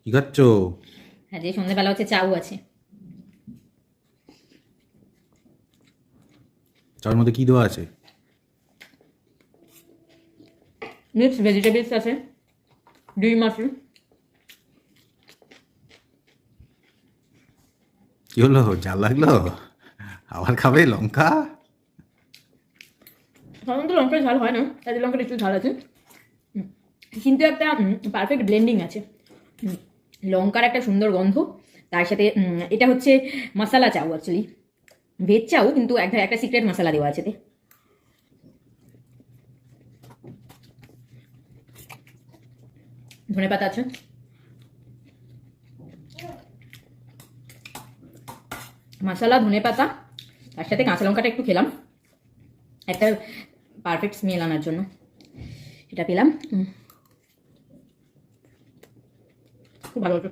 কি খাচ্ছ? হ্যাঁ, যে সন্ধ্যাবেলা হচ্ছে চাউ আছে। চার মধ্যে কি দেওয়া আছে? মিক্সড ভেজিটেবলস আছে, ডিম আছে। কি হলো, ঝাল লাগলো? আবার খাবে লঙ্কা? সাধারণত লঙ্কার ঝাল হয় না, তাদের লঙ্কার একটু ঝাল আছে। কিন্তু একটা পারফেক্ট ব্লেন্ডিং আছে। লঙ্কার একটা সুন্দর গন্ধ, তার সাথে এটা হচ্ছে মশালা চাউ অ্যাকচুয়ালি, ভেজ চাউ, কিন্তু একটা সিক্রেট মশলা দেওয়া আছে এতে। ধনে পাতা আছে, মশলা, ধনে পাতা, তার সাথে কাঁচা লঙ্কাটা একটু খেলাম একটা পারফেক্ট স্মেল আনার জন্য। এটা পেলাম, খুব ভালো হতো।